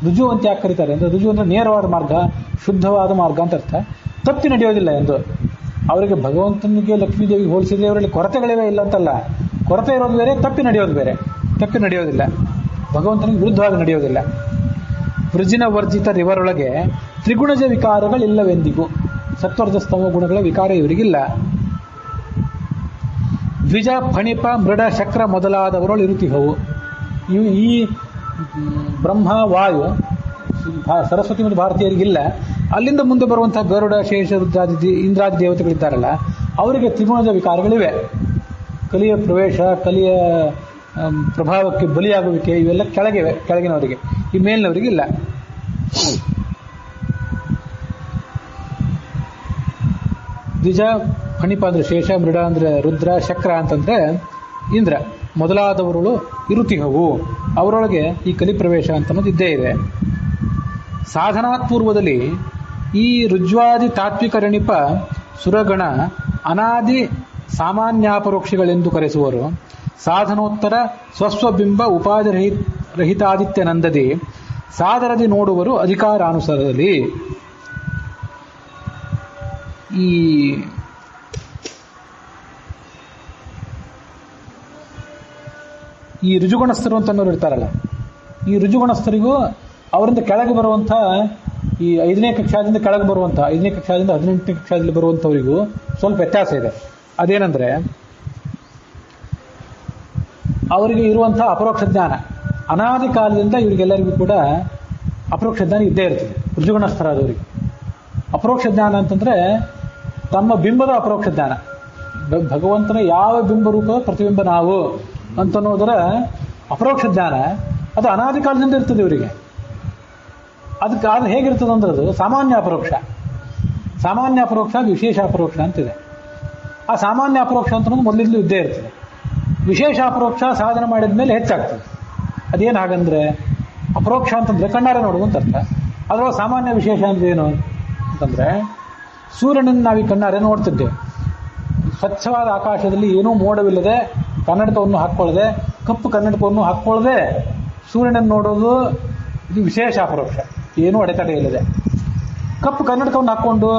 ರುಜು ಅಂತ ಯಾಕೆ ಕರೀತಾರೆ ಅಂದರೆ ರುಜು ಅಂದರೆ ನೇರವಾದ ಮಾರ್ಗ, ಶುದ್ಧವಾದ ಮಾರ್ಗ ಅಂತ ಅರ್ಥ. ತಪ್ಪಿ ನಡೆಯೋದಿಲ್ಲ ಎಂದು. ಅವರಿಗೆ ಭಗವಂತನಿಗೆ ಲಕ್ಷ್ಮೀದೇವಿಗೆ ಹೋಲಿಸಿದ್ರೆ ಅವರಲ್ಲಿ ಕೊರತೆಗಳಿವೆ ಇಲ್ಲ ಅಂತಲ್ಲ. ಕೊರತೆ ಇರೋದು ಬೇರೆ, ತಪ್ಪಿ ನಡೆಯೋದು ಬೇರೆ. ತಪ್ಪಿ ನಡೆಯೋದಿಲ್ಲ, ಭಗವಂತನಿಗೆ ವಿರುದ್ಧವಾಗಿ ನಡೆಯೋದಿಲ್ಲ. ವೃಜಿನ ವರ್ಜಿತರಿವರೊಳಗೆ ತ್ರಿಗುಣಜ ವಿಕಾರಗಳಿಲ್ಲವೆಂದಿಗೂ. ಸತ್ವರ್ಜಸ್ತಮ ಗುಣಗಳ ವಿಕಾರ ಇವರಿಗಿಲ್ಲ. ದ್ವಿಜ ಫಣಿಪ ಮೃಡ ಶಕ್ರ ಮೊದಲಾದವರೊಳು ಇರುತಿಹವು. ಇವು ಈ ಬ್ರಹ್ಮ ವಾಯು ಸರಸ್ವತಿ ಮತ್ತು ಭಾರತೀಯರಿಗಿಲ್ಲ. ಅಲ್ಲಿಂದ ಮುಂದೆ ಬರುವಂತಹ ಗರುಡ ಶೇಷ ರುದ್ರಾದಿ ಇಂದ್ರಾದಿ ದೇವತೆಗಳಿದ್ದಾರಲ್ಲ, ಅವರಿಗೆ ತ್ರಿಗುಣಜ ವಿಕಾರಗಳಿವೆ. ಕಲಿಯ ಪ್ರವೇಶ, ಕಲಿಯ ಪ್ರಭಾವಕ್ಕೆ ಬಲಿಯಾಗುವಿಕೆ ಇವೆಲ್ಲ ಕೆಳಗಿನವರಿಗೆ, ಈ ಮೇಲಿನವರಿಗಿಲ್ಲ. ದ್ವಿಜ ಫಣಿಪ ಅಂದ್ರೆ ಶೇಷ, ಮೃಡ ಅಂದ್ರೆ ರುದ್ರ, ಶಕ್ರ ಅಂತಂದ್ರೆ ಇಂದ್ರ ಮೊದಲಾದವರುಗಳು ಇರುತಿಹವು. ಅವರೊಳಗೆ ಈ ಕಲಿಪ್ರವೇಶ ಅಂತ ಅನ್ನೋದು ಇದ್ದೇ ಇದೆ. ಸಾಧನಾತ್ಪೂರ್ವದಲ್ಲಿ ಈ ರುಜ್ವಾದಿ ತಾತ್ವಿಕ ರಣಿ ಸುರಗಣ ಅನಾದಿ ಸಾಮಾನ್ಯಾಪರೋಕ್ಷಿಗಳೆಂದು ಕರೆಸುವರು. ಸಾಧನೋತ್ತರ ಸ್ವಸ್ವಬಿಂಬ ಉಪಾಧಿ ರಹಿತಾದಿತ್ಯನಂದದಿ ಸಾದರದಿ ನೋಡುವರು ಅಧಿಕಾರಾನುಸಾರದಲ್ಲಿ. ಈ ಋಜುಗುಣಸ್ಥರು ಅಂತನೋರು ಇರ್ತಾರಲ್ಲ, ಈ ಋಜುಗುಣಸ್ಥರಿಗೂ ಅವರಿಂದ ಕೆಳಗೆ ಬರುವಂಥ ಈ 5ನೇ ಕಕ್ಷಾದಿಂದ ಕೆಳಗೆ ಬರುವಂಥ 5ನೇ ಕಕ್ಷಾದಿಂದ 18ನೇ ಕಕ್ಷಾದಲ್ಲಿ ಬರುವಂಥವರಿಗೂ ಸ್ವಲ್ಪ ವ್ಯತ್ಯಾಸ ಇದೆ. ಅದೇನೆಂದರೆ ಅವರಿಗೆ ಇರುವಂಥ ಅಪರೋಕ್ಷ ಜ್ಞಾನ ಅನಾದಿ ಕಾಲದಿಂದ ಇವರಿಗೆಲ್ಲರಿಗೂ ಕೂಡ ಅಪರೋಕ್ಷ ಜ್ಞಾನ ಇದ್ದೇ ಇರ್ತದೆ. ಋಜುಗುಣಸ್ಥರಾದವರಿಗೆ ಅಪರೋಕ್ಷ ಜ್ಞಾನ ಅಂತಂದ್ರೆ ತಮ್ಮ ಬಿಂಬದ ಅಪರೋಕ್ಷ ಜ್ಞಾನ, ಭಗವಂತನ ಯಾವ ಬಿಂಬ ರೂಪ ಪ್ರತಿಬಿಂಬ ನಾವು ಅಂತನ್ನೋದರ ಅಪರೋಕ್ಷ ಜ್ಞಾನ ಅದು ಅನಾದಿ ಕಾಲದಿಂದ ಇರ್ತದೆ ಇವರಿಗೆ. ಅದಕ್ಕೆ ಅದು ಹೇಗಿರ್ತದೆ ಅಂದ್ರೆ ಅದು ಸಾಮಾನ್ಯ ಅಪರೋಕ್ಷ, ಸಾಮಾನ್ಯ ಅಪರೋಕ್ಷ, ವಿಶೇಷ ಅಪರೋಕ್ಷ ಅಂತಿದೆ. ಆ ಸಾಮಾನ್ಯ ಅಪರೋಕ್ಷ ಅಂತ ಮೊದಲಿಂದಲೂ ಇದ್ದೇ ಇರ್ತದೆ. ವಿಶೇಷ ಅಪರೋಕ್ಷ ಸಾಧನೆ ಮಾಡಿದ ಮೇಲೆ ಹೆಚ್ಚಾಗ್ತದೆ. ಅದೇನು ಹಾಗಂದ್ರೆ ಅಪರೋಕ್ಷ ಅಂತಂದ್ರೆ ಕಣ್ಣಾರೆ ನೋಡುವಂತ ಅರ್ಥ. ಅದರೊಳಗೆ ಸಾಮಾನ್ಯ ವಿಶೇಷ ಅಂದ್ರೆ ಏನು ಅಂತಂದ್ರೆ ಸೂರ್ಯನನ್ನು ನಾವು ಈ ಕಣ್ಣಾರೆ ನೋಡ್ತಿದ್ದೇವೆ. ಸ್ವಚ್ಛವಾದ ಆಕಾಶದಲ್ಲಿ ಏನೂ ಮೋಡವಿಲ್ಲದೆ ಕನ್ನಡಕವನ್ನು ಹಾಕ್ಕೊಳ್ಳದೆ, ಕಪ್ಪು ಕನ್ನಡಕವನ್ನು ಹಾಕ್ಕೊಳ್ಳದೆ ಸೂರ್ಯನನ್ನು ನೋಡೋದು ಇದು ವಿಶೇಷ ಅಪರೋಕ್ಷ, ಏನೂ ಅಡೆತಡೆ ಇಲ್ಲದೆ. ಕಪ್ಪು ಕನ್ನಡಕವನ್ನು ಹಾಕ್ಕೊಂಡು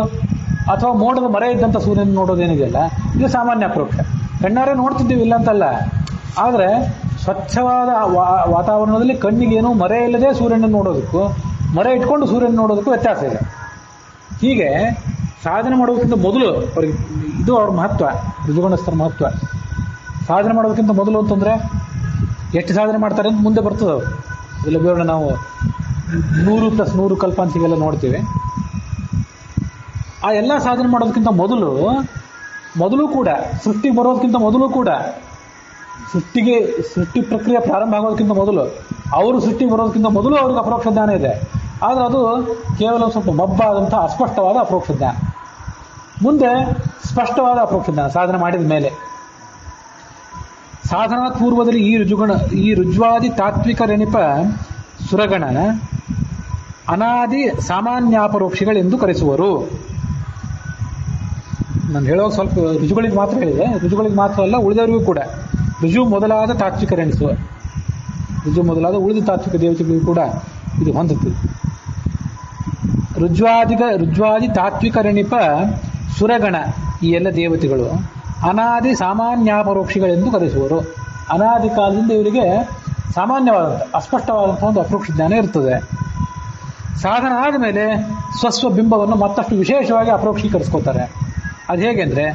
ಅಥವಾ ಮೋಡದ ಮರೆ ಇದ್ದಂಥ ಸೂರ್ಯನ ನೋಡೋದೇನಿದೆಯಲ್ಲ ಇದು ಸಾಮಾನ್ಯ ಅಪರೋಕ್ಷ. ಕಣ್ಣಾರೆ ನೋಡ್ತಿದ್ದೀವಿ ಇಲ್ಲ ಅಂತಲ್ಲ, ಆದರೆ ಸ್ವಚ್ಛವಾದ ವಾತಾವರಣದಲ್ಲಿ ಕಣ್ಣಿಗೇನು ಮರೆ ಇಲ್ಲದೆ ಸೂರ್ಯನನ್ನು ನೋಡೋದಕ್ಕೂ ಮರೆ ಇಟ್ಕೊಂಡು ಸೂರ್ಯನ ನೋಡೋದಕ್ಕೂ ವ್ಯತ್ಯಾಸ ಇದೆ. ಹೀಗೆ ಸಾಧನೆ ಮಾಡೋದಕ್ಕಿಂತ ಮೊದಲು ಅವ್ರಿಗೆ ಇದು ಅವ್ರ ಮಹತ್ವ, ಋಜುಗುಣಸ್ಥರ ಮಹತ್ವ. ಸಾಧನೆ ಮಾಡೋದಕ್ಕಿಂತ ಮೊದಲು ಅಂತಂದರೆ ಎಷ್ಟು ಸಾಧನೆ ಮಾಡ್ತಾರೆ ಅಂತ ಮುಂದೆ ಬರ್ತದೆ. ಅವರು ಇದೆಲ್ಲ ವಿವರಣೆ ನಾವು 100+100 ಕಲ್ಪಾಂತಿಗೆಲ್ಲ ನೋಡ್ತೀವಿ. ಆ ಎಲ್ಲ ಸಾಧನೆ ಮಾಡೋದಕ್ಕಿಂತ ಮೊದಲು ಕೂಡ ಸೃಷ್ಟಿಗೆ ಬರೋದಕ್ಕಿಂತ ಮೊದಲು ಕೂಡ ಸೃಷ್ಟಿ ಪ್ರಕ್ರಿಯೆ ಪ್ರಾರಂಭ ಆಗೋದಕ್ಕಿಂತ ಮೊದಲು ಅವರು ಸೃಷ್ಟಿಗೆ ಬರೋದಕ್ಕಿಂತ ಮೊದಲು ಅವ್ರಿಗೆ ಅಪರೋಕ್ಷ ಜ್ಞಾನ ಇದೆ. ಆದರೆ ಅದು ಕೇವಲ ಸ್ವಲ್ಪ ಮಬ್ಬಾದಂಥ ಅಸ್ಪಷ್ಟವಾದ ಅಪರೋಕ್ಷ ಜ್ಞಾನ. ಮುಂದೆ ಸ್ಪಷ್ಟವಾದ ಅಪರೋಕ್ಷ ಜ್ಞಾನ ಸಾಧನೆ ಮಾಡಿದ ಮೇಲೆ. ಸಾಧನಾ ಪೂರ್ವದಲ್ಲಿ ಈ ರುಜ್ವಾದಿ ತಾತ್ವಿಕ ರೆಣಿಪ ಸುರಗಣ ಅನಾದಿ ಸಾಮಾನ್ಯಾಪರೋಕ್ಷಿಗಳೆಂದು ಕರೆಸುವರು. ನಾನು ಹೇಳೋದು ಸ್ವಲ್ಪ ರುಜುಗಳಿಗೆ ಮಾತ್ರ ಹೇಳಿದೆ, ರುಜುಗಳಿಗೆ ಮಾತ್ರ ಅಲ್ಲ ಉಳಿದವರಿಗೂ ಕೂಡ. ರುಜು ಮೊದಲಾದ ತಾತ್ವಿಕ ರೆಣಿಸುವ, ರುಜು ಮೊದಲಾದ ಉಳಿದ ತಾತ್ವಿಕ ದೇವತೆಗಳಿಗೂ ಕೂಡ ಇದು ಹೊಂದುತ್ತದೆ. ರುಜ್ವಾದಿ ತಾತ್ವಿಕ ರೆಣಿಪ ಸುರಗಣ ಈ ಎಲ್ಲ ದೇವತೆಗಳು ಅನಾದಿ ಸಾಮಾನ್ಯಾಪರೋಕ್ಷಿಗಳೆಂದು ಕರೆಸುವರು. ಅನಾದಿ ಕಾಲದಿಂದ ಇವರಿಗೆ ಸಾಮಾನ್ಯವಾದಂಥ ಅಸ್ಪಷ್ಟವಾದಂಥ ಒಂದು ಅಪರೋಕ್ಷ ಜ್ಞಾನ ಇರ್ತದೆ. ಸಾಧನ ಆದಮೇಲೆ ಸ್ವಸ್ವಬಿಂಬವನ್ನು ಮತ್ತಷ್ಟು ವಿಶೇಷವಾಗಿ ಅಪರೋಕ್ಷೀಕರಿಸ್ಕೋತಾರೆ. ಅದು ಹೇಗೆ ಅಂದರೆ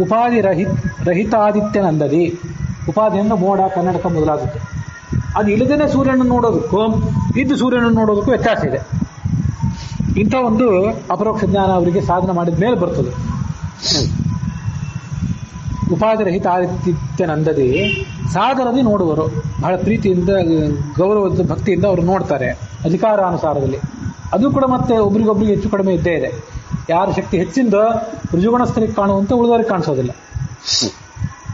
ಉಪಾಧಿ ರಹಿತಾದಿತ್ಯನಂದದಿ, ಉಪಾಧಿಯಿಂದ ಮೋಡ ಕನ್ನಡಕ ಮೊದಲಾದದ್ದು. ಅದು ಇಲ್ಲದೇನೆ ಸೂರ್ಯನನ್ನು ನೋಡೋದಕ್ಕೂ ಇದ್ದು ಸೂರ್ಯನನ್ನು ನೋಡೋದಕ್ಕೂ ವ್ಯತ್ಯಾಸ ಇದೆ. ಇಂಥ ಒಂದು ಅಪರೋಕ್ಷ ಜ್ಞಾನ ಅವರಿಗೆ ಸಾಧನೆ ಮಾಡಿದ ಮೇಲೆ ಬರ್ತದೆ. ಉಪಾಧಿರಹಿತ ಆದಿತ್ಯನಂದದಿ ಸಾದರದಿ ನೋಡುವರು. ಬಹಳ ಪ್ರೀತಿಯಿಂದ ಗೌರವದ ಭಕ್ತಿಯಿಂದ ಅವರು ನೋಡ್ತಾರೆ ಅಧಿಕಾರಾನುಸಾರದಲ್ಲಿ. ಅದು ಕೂಡ ಮತ್ತೆ ಒಬ್ರಿಗೊಬ್ರಿಗೆ ಹೆಚ್ಚು ಕಡಿಮೆ ಇದ್ದೇ ಇದೆ. ಯಾರ ಶಕ್ತಿ ಹೆಚ್ಚಿಂದೋ ಋಜುಗುಣಸ್ಥರಿಗೆ ಕಾಣುವಂತ ಉಳಿದವರಿಗೆ ಕಾಣಿಸೋದಿಲ್ಲ.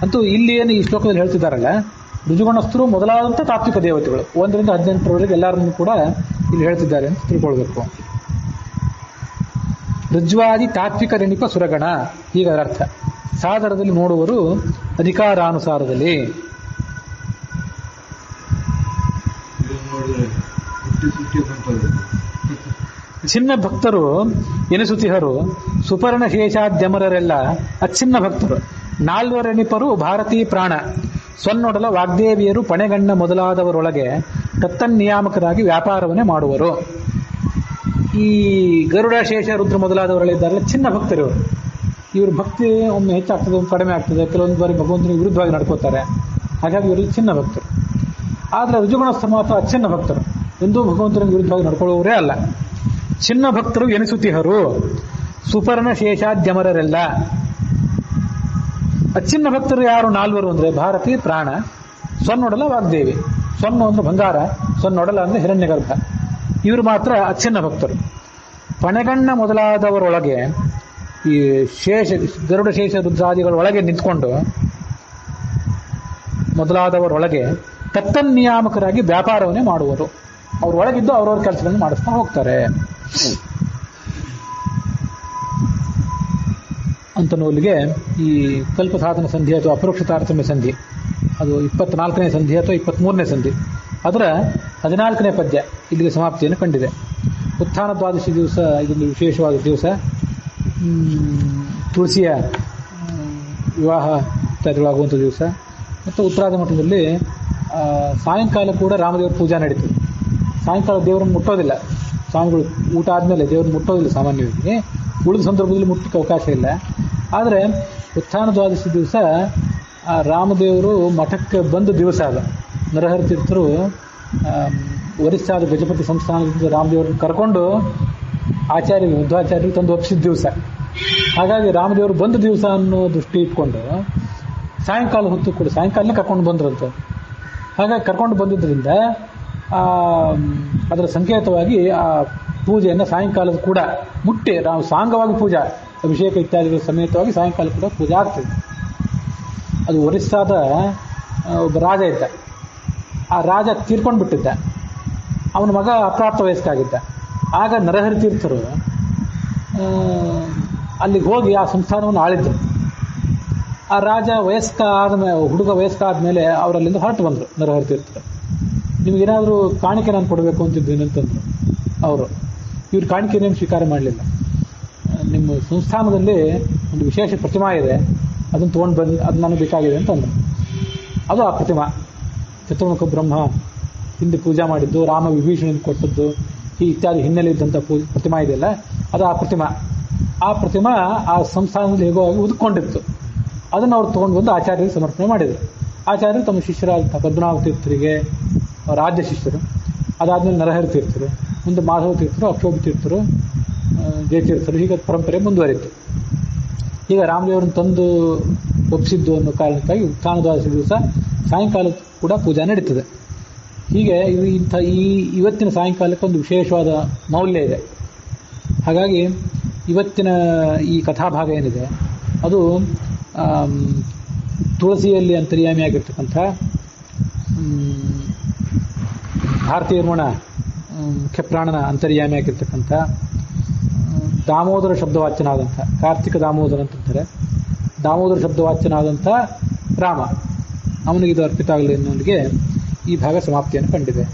ಅಂತೂ ಇಲ್ಲಿ ಏನು ಈ ಶ್ಲೋಕದಲ್ಲಿ ಹೇಳ್ತಿದ್ದಾರಲ್ಲ, ಋಜುಗುಣಸ್ಥರು ಮೊದಲಾದಂಥ ತಾತ್ವಿಕ ದೇವತೆಗಳು 1 ರಿಂದ 18ರವರೆಗೆ ಎಲ್ಲರನ್ನೂ ಕೂಡ ಇಲ್ಲಿ ಹೇಳ್ತಿದ್ದಾರೆ ಅಂತ ತಿಳ್ಕೊಳ್ಬೇಕು. ರುಜ್ವಾದಿ ತಾತ್ವಿಕ ರೆಣಿಪ ಸುರಗಣ, ಈಗ ಅದರ ಅರ್ಥ ಸಾದರದಲ್ಲಿ ನೋಡುವರು ಅಧಿಕಾರಾನುಸಾರದಲ್ಲಿ. ಚಿನ್ನ ಭಕ್ತರು ಎನಿಸುತಿಹರು ಸುಪರ್ಣ ಶೇಷಾದ್ಯಮರರೆಲ್ಲ ಅಚ್ಛಿನ್ನ ಭಕ್ತರು. 4 ರೆಣಿಪರು ಭಾರತೀ ಪ್ರಾಣ ಸ್ವನ್ನೊಡಲ ವಾಗ್ದೇವಿಯರು ಪಣೆಗಣ್ಣ ಮೊದಲಾದವರೊಳಗೆ ತತ್ತನ್ನಿಯಾಮಕರಾಗಿ ವ್ಯಾಪಾರವನ್ನೇ ಮಾಡುವರು. ಈ ಗರುಡ ಶೇಷ ರುದ್ರ ಮೊದಲಾದವರಲ್ಲಿದ್ದಾರಲ್ಲ ಚಿನ್ನ ಭಕ್ತರು. ಇವ್ರ ಭಕ್ತಿ ಒಮ್ಮೆ ಹೆಚ್ಚಾಗ್ತದೆ, ಒಮ್ಮೆ ಕಡಿಮೆ ಆಗ್ತದೆ. ಕೆಲವೊಂದು ಬಾರಿ ಭಗವಂತನಿಗೆ ವಿರುದ್ಧವಾಗಿ ನಡ್ಕೋತಾರೆ. ಹಾಗಾಗಿ ಇವರಲ್ಲಿ ಚಿನ್ನ ಭಕ್ತರು. ಆದರೆ ಋಜುಗುಣಸ್ಥರು ಮಾತ್ರ ಅಚ್ಛಿನ್ನ ಭಕ್ತರು, ಎಂದೂ ಭಗವಂತನಿಗೆ ವಿರುದ್ಧವಾಗಿ ನಡ್ಕೊಳ್ಳುವವರೇ ಅಲ್ಲ. ಚಿನ್ನ ಭಕ್ತರು ಎನಿಸುತಿಹರು ಸುಪರ್ಣ ಶೇಷಾದ್ಯಮರರೆಲ್ಲ. ಅಚ್ಛಿನ್ನ ಭಕ್ತರು ಯಾರು 4 ಅಂದ್ರೆ ಭಾರತಿ ಪ್ರಾಣ, ಸ್ವನ್ನೊಡಲ ವಾಗ್ದೇವಿ. ಸ್ವರ್ಣ ಅಂದ್ರೆ ಬಂಗಾರ, ಸ್ವನ್ನೊಡಲ ಅಂದ್ರೆ ಹಿರಣ್ಯಗರ್ಭ. ಇವರು ಮಾತ್ರ ಅಚ್ಛಿನ್ನ ಭಕ್ತರು. ಪಣೆಗಣ್ಣ ಮೊದಲಾದವರೊಳಗೆ ಈ ಗರುಡ ಶೇಷ ರುದ್ರಾದಿಗಳ ಒಳಗೆ ನಿಂತ್ಕೊಂಡು ಮೊದಲಾದವರೊಳಗೆ ತತ್ತನ್ನಿಯಾಮಕರಾಗಿ ವ್ಯಾಪಾರವನ್ನೇ ಮಾಡುವರು. ಅವ್ರ ಒಳಗಿದ್ದು ಅವ್ರವ್ರ ಕೆಲಸಗಳನ್ನು ಮಾಡಿಸ್ಕೊಂಡು ಹೋಗ್ತಾರೆ ಅಂತನೂಲಿಗೆ ಈ ಕಲ್ಪಸಾಧನ ಸಂಧಿ ಅಥವಾ ಅಪರೋಕ್ಷ ತಾರತಮ್ಯ ಸಂಧಿ ಅದು 24ನೇ ಸಂಧಿ ಅಥವಾ 23ನೇ ಸಂಧಿ ಅದರ 14ನೇ ಪದ್ಯ ಇಲ್ಲಿಗೆ ಸಮಾಪ್ತಿಯನ್ನು ಕಂಡಿದೆ. ಉತ್ಥಾನ ದ್ವಾದಶಿ ದಿವಸ ಇದೊಂದು ವಿಶೇಷವಾದ ದಿವಸ. ತುಳಸಿಯ ವಿವಾಹ ಇತ್ಯಾದಿಗಳಾಗುವಂಥ ದಿವಸ. ಮತ್ತು ಉತ್ತರಾದ ಮಠದಲ್ಲಿ ಸಾಯಂಕಾಲ ಕೂಡ ರಾಮದೇವರ ಪೂಜಾ ನಡೀತದೆ. ಸಾಯಂಕಾಲ ದೇವರನ್ನು ಮುಟ್ಟೋದಿಲ್ಲ, ಸ್ವಾಮಿಗಳು ಊಟ ಆದಮೇಲೆ ದೇವರನ್ನು ಮುಟ್ಟೋದಿಲ್ಲ ಸಾಮಾನ್ಯವಾಗಿ. ಉಳಿದ ಸಂದರ್ಭದಲ್ಲಿ ಮುಟ್ಟಕ್ಕೆ ಅವಕಾಶ ಇಲ್ಲ. ಆದರೆ ಉತ್ಥಾನ ದ್ವಾದಶಿ ದಿವಸ ರಾಮದೇವರು ಮಠಕ್ಕೆ ಬಂದ ದಿವಸ ಅದ. ನರಹರಿ ತೀರ್ಥರು ಒರಿಸ್ಸಾದ ಗಜಪತಿ ಸಂಸ್ಥಾನದಿಂದ ರಾಮದೇವರನ್ನು ಕರ್ಕೊಂಡು ಮಧ್ವಾಚಾರ್ಯರು ತಂದು ಒಪ್ಪಿಸಿದ ದಿವಸ. ಹಾಗಾಗಿ ರಾಮದೇವರು ಬಂದ ದಿವಸ ಅನ್ನೋ ದೃಷ್ಟಿ ಇಟ್ಕೊಂಡು ಸಾಯಂಕಾಲ ಹೊತ್ತು ಕೂಡ ಸಾಯಂಕಾಲನೇ ಕರ್ಕೊಂಡು ಬಂದ್ರಂತೆ. ಹಾಗಾಗಿ ಕರ್ಕೊಂಡು ಬಂದಿದ್ದರಿಂದ ಅದರ ಸಂಕೇತವಾಗಿ ಆ ಪೂಜೆಯನ್ನು ಸಾಯಂಕಾಲದ ಕೂಡ ಮುಟ್ಟಿ ಸಾಂಗವಾಗಿ ಪೂಜಾ ಅಭಿಷೇಕ ಇತ್ಯಾದಿಗಳ ಸಮೇತವಾಗಿ ಸಾಯಂಕಾಲ ಕೂಡ ಪೂಜೆ ಆಗ್ತದೆ. ಅದು ಒರಿಸ್ಸಾದ ಒಬ್ಬ ರಾಜ ಇದ್ದ. ಆ ರಾಜ ತೀರ್ಕೊಂಡು ಬಿಟ್ಟಿದ್ದ. ಅವನ ಮಗ ಅಪ್ರಾಪ್ತ ವಯಸ್ಕಾಗಿದ್ದ. ಆಗ ನರಹರಿ ತೀರ್ಥರು ಅಲ್ಲಿಗೆ ಹೋಗಿ ಆ ಸಂಸ್ಥಾನವನ್ನು ಆಳಿದ್ರು. ಆ ರಾಜ ಹುಡುಗ ವಯಸ್ಕ ಆದಮೇಲೆ ಅವರಲ್ಲಿಂದ ಹೊರಟು ಬಂದರು ನರಹರಿ ತೀರ್ಥರು. ನಿಮಗೇನಾದರೂ ಕಾಣಿಕೆ ನಾನು ಕೊಡಬೇಕು ಅಂತಿದ್ದೀನಿ ಅಂತಂದರು ಅವರು. ಇವ್ರು ಕಾಣಿಕೆನೇನು ಸ್ವೀಕಾರ ಮಾಡಲಿಲ್ಲ. ನಿಮ್ಮ ಸಂಸ್ಥಾನದಲ್ಲಿ ಒಂದು ವಿಶೇಷ ಪ್ರತಿಮಾ ಇದೆ, ಅದನ್ನು ತೊಗೊಂಡು ಬಂದು ಅದು ನನಗೆ ಬೇಕಾಗಿದೆ ಅಂತಂದರು. ಅದು ಆ ಪ್ರತಿಮಾ ಚತುರ್ಮುಖ ಬ್ರಹ್ಮ ಹಿಂದೆ ಪೂಜಾ ಮಾಡಿದ್ದು, ರಾಮ ವಿಭೀಷಣ ಕೊಟ್ಟದ್ದು, ಈ ಇತ್ಯಾದಿ ಹಿನ್ನೆಲೆ ಇದ್ದಂಥ ಪ್ರತಿಮಾ ಇದೆಯಲ್ಲ, ಅದು ಆ ಪ್ರತಿಮಾ ಆ ಸಂಸ್ಥಾನದಲ್ಲಿ ಹೇಗೋ ಆಗಿ ಉದ್ಕೊಂಡಿತ್ತು. ಅದನ್ನು ಅವ್ರು ತೊಗೊಂಡು ಬಂದು ಆಚಾರ್ಯರಿಗೆ ಸಮರ್ಪಣೆ ಮಾಡಿದರು. ಆಚಾರ್ಯರು ತಮ್ಮ ಶಿಷ್ಯರಾದಂಥ ಪದ್ಮನಾಭ ತೀರ್ಥರಿಗೆ ರಾಜ್ಯ ಶಿಷ್ಯರು, ಅದಾದಮೇಲೆ ನರಹರಿ ತೀರ್ಥರು, ಮುಂದೆ ಮಾಧವ ತೀರ್ಥರು, ಅಕ್ಷೋಭ ತೀರ್ಥರು, ಜಯತೀರ್ಥರು, ಹೀಗೆ ಪರಂಪರೆ ಮುಂದುವರಿತು. ಈಗ ರಾಮದೇವರನ್ನು ತಂದು ಒಪ್ಪಿಸಿದ್ದು ಅನ್ನೋ ಕಾರಣಕ್ಕಾಗಿ ಉತ್ಥಾನ ದ್ವಾದಶಿ ದಿವಸ ಸಾಯಂಕಾಲ ಕೂಡ ಪೂಜಾ ನಡೀತದೆ. ಹೀಗೆ ಇವತ್ತಿನ ಸಾಯಂಕಾಲಕ್ಕೆ ಒಂದು ವಿಶೇಷವಾದ ಮೌಲ್ಯ ಇದೆ. ಹಾಗಾಗಿ ಇವತ್ತಿನ ಈ ಕಥಾಭಾಗ ಏನಿದೆ ಅದು ತುಳಸಿಯಲ್ಲಿ ಅಂತರ್ಯಾಮಿಯಾಗಿರ್ತಕ್ಕಂಥ ಭಾರತೀಯ ರಮಣ ಮುಖ್ಯಪ್ರಾಣನ ಅಂತರ್ಯಾಮಿಯಾಗಿರ್ತಕ್ಕಂಥ ದಾಮೋದರ ಶಬ್ದವಾಚ್ಯನಾದಂಥ ಕಾರ್ತಿಕ ದಾಮೋದರ ಅಂತಂತಾರೆ. ದಾಮೋದರ ಶಬ್ದವಾಚ್ಯನಾದಂಥ ರಾಮ, ಅವನಿಗೆ ಇದು ಅರ್ಪಿತ ಆಗಲಿ ಅನ್ನೋನಿಗೆ ಈ ಭಾಗ ಸಮಾಪ್ತಿಯನ್ನು ಕಂಡಿದೆ.